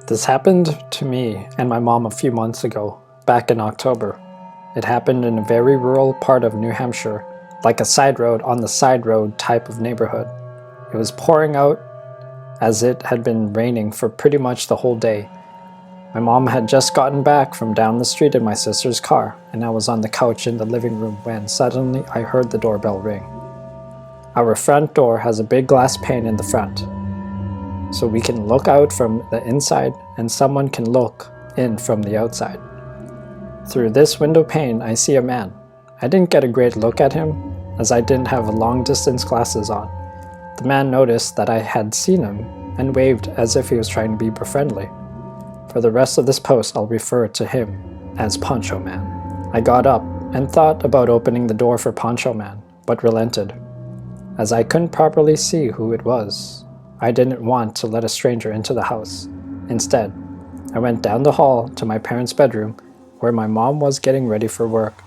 This happened to me and my mom a few months ago, back in October. It happened in a very rural part of New Hampshire, like a side road on the side road type of neighborhood. It was pouring out as it had been raining for pretty much the whole day. My mom had just gotten back from down the street in my sister's car, and I was on the couch in the living room when suddenly I heard the doorbell ring. Our front door has a big glass pane in the front, so we can look out from the inside and someone can look in from the outside. Through this window pane, I see a man. I didn't get a great look at him, as I didn't have long-distance glasses on. The man noticed that I had seen him and waved as if he was trying to be friendly. For the rest of this post, I'll refer to him as Poncho Man. I got up and thought about opening the door for Poncho Man, but relented. As I couldn't properly see who it was, I didn't want to let a stranger into the house. Instead, I went down the hall to my parents' bedroom where my mom was getting ready for work.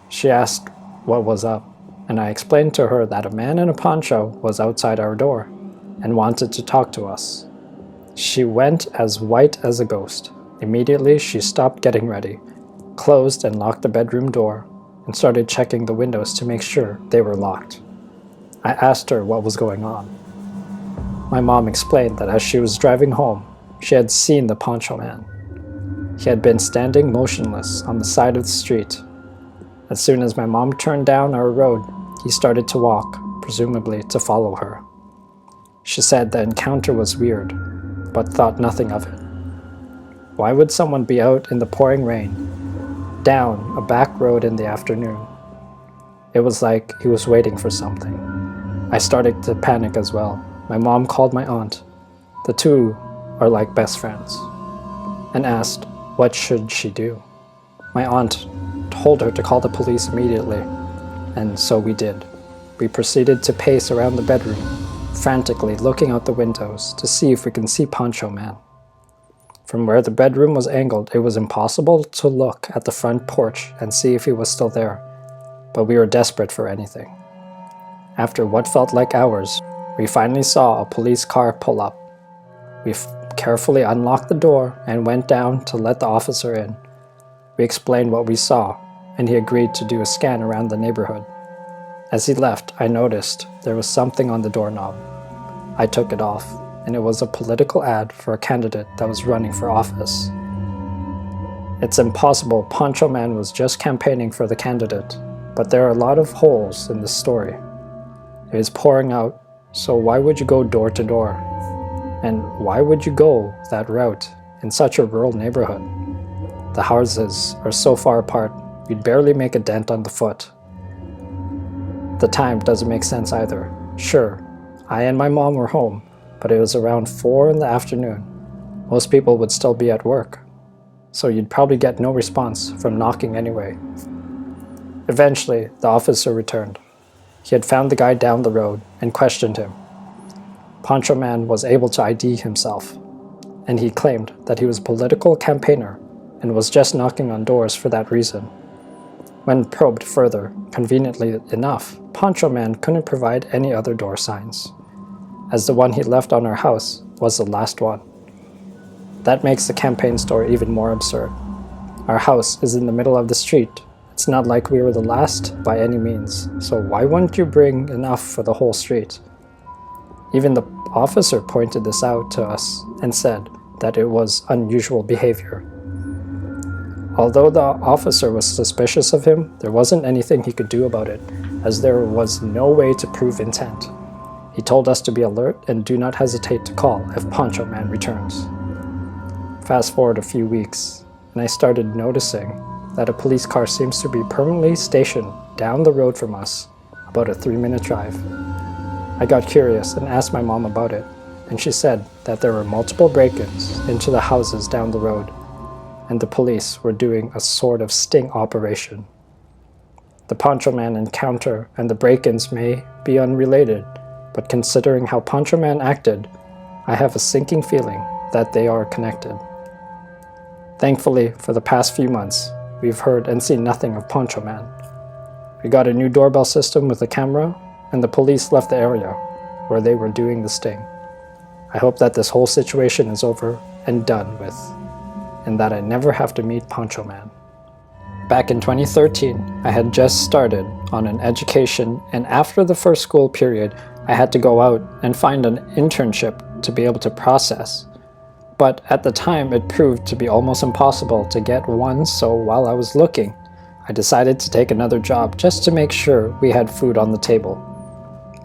She asked what was up, and I explained to her that a man in a poncho was outside our door and wanted to talk to us. She went as white as a ghost. Immediately, she stopped getting ready, closed and locked the bedroom door, and started checking the windows to make sure they were locked. I asked her what was going on. My mom explained that as she was driving home, she had seen the Poncho Man. He had been standing motionless on the side of the street. As soon as my mom turned down our road, he started to walk, presumably to follow her. She said the encounter was weird, but thought nothing of it. Why would someone be out in the pouring rain, down a back road in the afternoon? It was like he was waiting for something. I started to panic as well. My mom called my aunt. The two are like best friends, and asked what should she do. My aunt told her to call the police immediately, and so we did. We proceeded to pace around the bedroom, frantically looking out the windows to see if we can see Poncho Man. From where the bedroom was angled, it was impossible to look at the front porch and see if he was still there, but we were desperate for anything. After what felt like hours, we finally saw a police car pull up. We carefully unlocked the door and went down to let the officer in. We explained what we saw, and he agreed to do a scan around the neighborhood. As he left, I noticed there was something on the doorknob. I took it off, and it was a political ad for a candidate that was running for office. It's impossible Poncho Man was just campaigning for the candidate, but there are a lot of holes in this story. It is pouring out, so why would you go door to door? And why would you go that route in such a rural neighborhood? The houses are so far apart, you'd barely make a dent on the foot. The time doesn't make sense either. Sure, I and my mom were home, but it was around 4 in the afternoon. Most people would still be at work, so you'd probably get no response from knocking anyway. Eventually, the officer returned. He had found the guy down the road and questioned him. Poncho Man was able to ID himself, and he claimed that he was a political campaigner and was just knocking on doors for that reason. When probed further, conveniently enough, Poncho Man couldn't provide any other door signs, as the one he left on our house was the last one. That makes the campaign story even more absurd. Our house is in the middle of the street. It's not like we were the last by any means, so why wouldn't you bring enough for the whole street? Even the officer pointed this out to us and said that it was unusual behavior. Although the officer was suspicious of him, there wasn't anything he could do about it, as there was no way to prove intent. He told us to be alert and do not hesitate to call if Poncho Man returns. Fast forward a few weeks, and I started noticing that a police car seems to be permanently stationed down the road from us, about a 3-minute drive. I got curious and asked my mom about it, and she said that there were multiple break-ins into the houses down the road, and the police were doing a sort of sting operation. The Poncho Man encounter and the break-ins may be unrelated, but considering how Poncho Man acted, I have a sinking feeling that they are connected. Thankfully, for the past few months, we've heard and seen nothing of Poncho Man. We got a new doorbell system with a camera, and the police left the area where they were doing the sting. I hope that this whole situation is over and done with, and that I never have to meet Poncho Man. Back in 2013, I had just started on an education, and after the first school period, I had to go out and find an internship to be able to process. But at the time, it proved to be almost impossible to get one, so while I was looking, I decided to take another job just to make sure we had food on the table.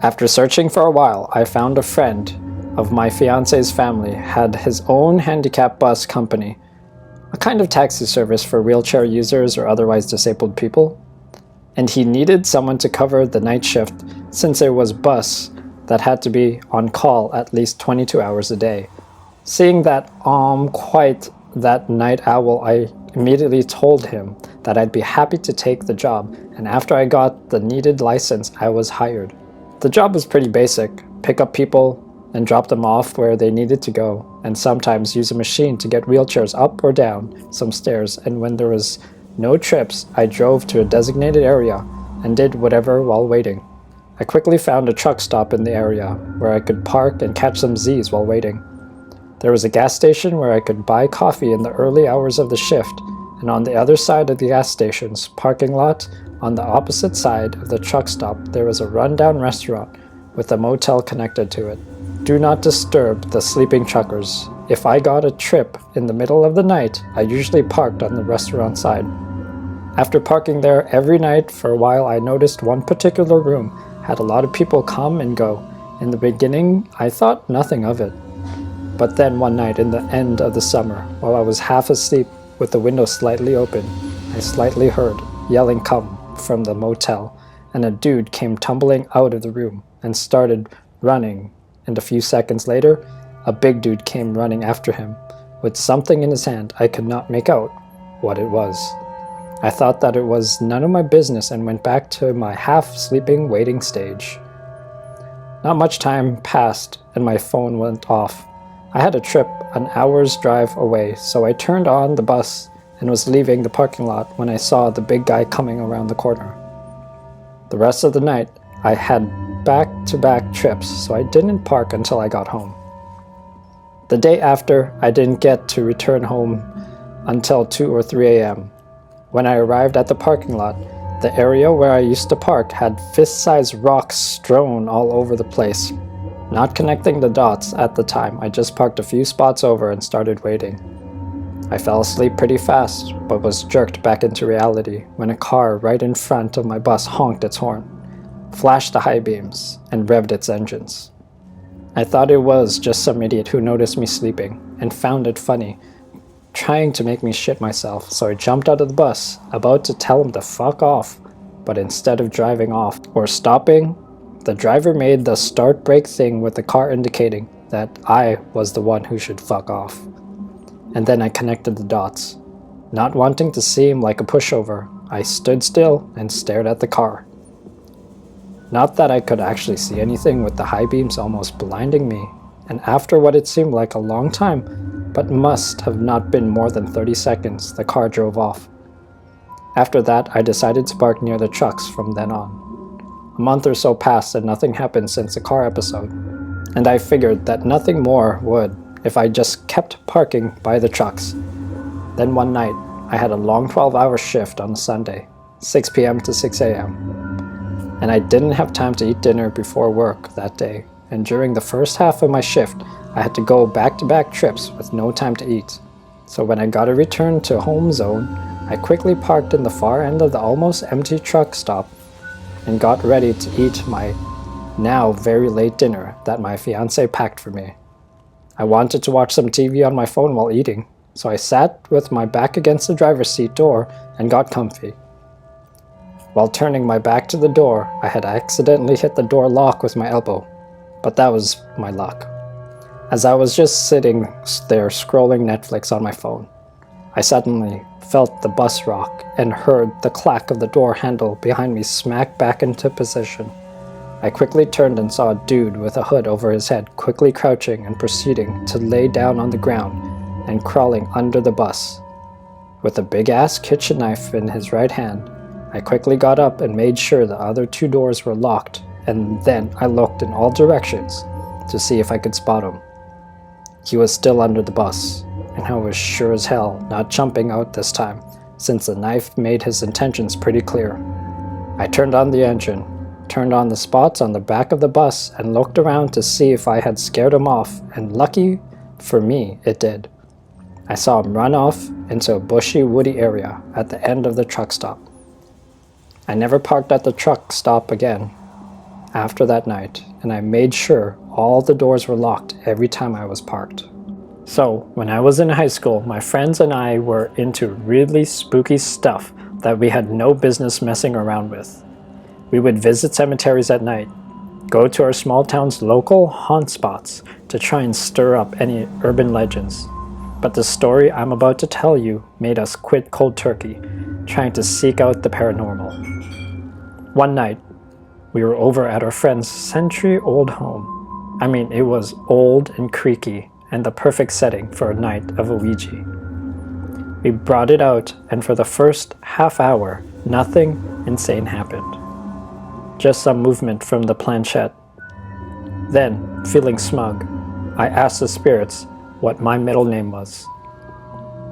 After searching for a while, I found a friend of my fiance's family had his own handicap bus company, a kind of taxi service for wheelchair users or otherwise disabled people, and he needed someone to cover the night shift since there was bus that had to be on call at least 22 hours a day. Seeing that quite that night owl, I immediately told him that I'd be happy to take the job, and after I got the needed license, I was hired. The job was pretty basic: pick up people and drop them off where they needed to go, and sometimes use a machine to get wheelchairs up or down some stairs, and when there was no trips, I drove to a designated area and did whatever while waiting. I quickly found a truck stop in the area where I could park and catch some Z's while waiting. There was a gas station where I could buy coffee in the early hours of the shift, and on the other side of the gas station's parking lot, on the opposite side of the truck stop, there was a rundown restaurant with a motel connected to it. Do not disturb the sleeping truckers. If I got a trip in the middle of the night, I usually parked on the restaurant side. After parking there every night for a while, I noticed one particular room had a lot of people come and go. In the beginning, I thought nothing of it. But then one night in the end of the summer, while I was half asleep with the window slightly open, I slightly heard yelling come from the motel, and a dude came tumbling out of the room and started running, and a few seconds later, a big dude came running after him with something in his hand. I could not make out what it was. I thought that it was none of my business and went back to my half-sleeping waiting stage. Not much time passed and my phone went off. I had a trip an hour's drive away, so I turned on the bus and was leaving the parking lot when I saw the big guy coming around the corner. The rest of the night, I had back-to-back trips, so I didn't park until I got home. The day after, I didn't get to return home until 2 or 3 a.m. When I arrived at the parking lot, the area where I used to park had fist-sized rocks strewn all over the place. Not connecting the dots at the time, I just parked a few spots over and started waiting. I fell asleep pretty fast, but was jerked back into reality when a car right in front of my bus honked its horn, flashed the high beams, and revved its engines. I thought it was just some idiot who noticed me sleeping and found it funny, trying to make me shit myself, so I jumped out of the bus, about to tell him to fuck off, but instead of driving off or stopping, the driver made the start brake thing with the car indicating that I was the one who should fuck off. And then I connected the dots. Not wanting to seem like a pushover, I stood still and stared at the car. Not that I could actually see anything with the high beams almost blinding me, and after what it seemed like a long time, but must have not been more than 30 seconds, the car drove off. After that, I decided to park near the trucks from then on. A month or so passed and nothing happened since the car episode, and I figured that nothing more would if I just kept parking by the trucks. Then one night, I had a long 12-hour shift on a Sunday, 6 p.m. to 6 a.m., and I didn't have time to eat dinner before work that day, and during the first half of my shift, I had to go back-to-back trips with no time to eat. So when I got a return to home zone, I quickly parked in the far end of the almost empty truck stop and got ready to eat my now very late dinner that my fiancé packed for me. I wanted to watch some TV on my phone while eating, so I sat with my back against the driver's seat door and got comfy. While turning my back to the door, I had accidentally hit the door lock with my elbow, but that was my luck. As I was just sitting there scrolling Netflix on my phone, I suddenly felt the bus rock and heard the clack of the door handle behind me smack back into position. I quickly turned and saw a dude with a hood over his head quickly crouching and proceeding to lay down on the ground and crawling under the bus. With a big-ass kitchen knife in his right hand, I quickly got up and made sure the other 2 doors were locked, and then I looked in all directions to see if I could spot him. He was still under the bus, I was sure as hell not jumping out this time, since the knife made his intentions pretty clear. I turned on the engine, turned on the spots on the back of the bus, and looked around to see if I had scared him off, and lucky for me, it did. I saw him run off into a bushy, woody area at the end of the truck stop. I never parked at the truck stop again after that night, and I made sure all the doors were locked every time I was parked. So, when I was in high school, my friends and I were into really spooky stuff that we had no business messing around with. We would visit cemeteries at night, go to our small town's local haunt spots to try and stir up any urban legends. But the story I'm about to tell you made us quit cold turkey, trying to seek out the paranormal. One night, we were over at our friend's century-old home. I mean, it was old and creaky, and the perfect setting for a night of a Ouija. We brought it out, and for the first half hour, nothing insane happened. Just some movement from the planchette. Then, feeling smug, I asked the spirits what my middle name was.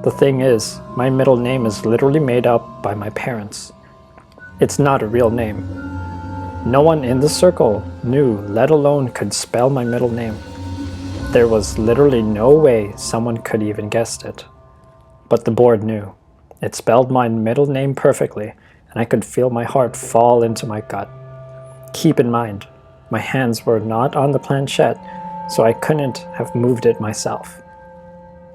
The thing is, my middle name is literally made up by my parents. It's not a real name. No one in the circle knew, let alone could spell my middle name. There was literally no way someone could even guessed it. But the board knew. It spelled my middle name perfectly, and I could feel my heart fall into my gut. Keep in mind, my hands were not on the planchette, so I couldn't have moved it myself.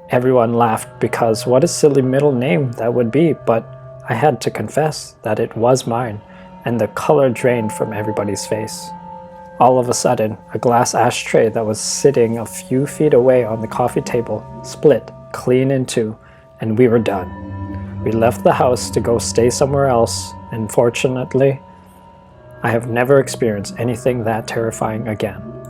Everyone laughed because what a silly middle name that would be, but I had to confess that it was mine, and the color drained from everybody's face. All of a sudden, a glass ashtray that was sitting a few feet away on the coffee table split clean in two, and we were done. We left the house to go stay somewhere else, and fortunately, I have never experienced anything that terrifying again.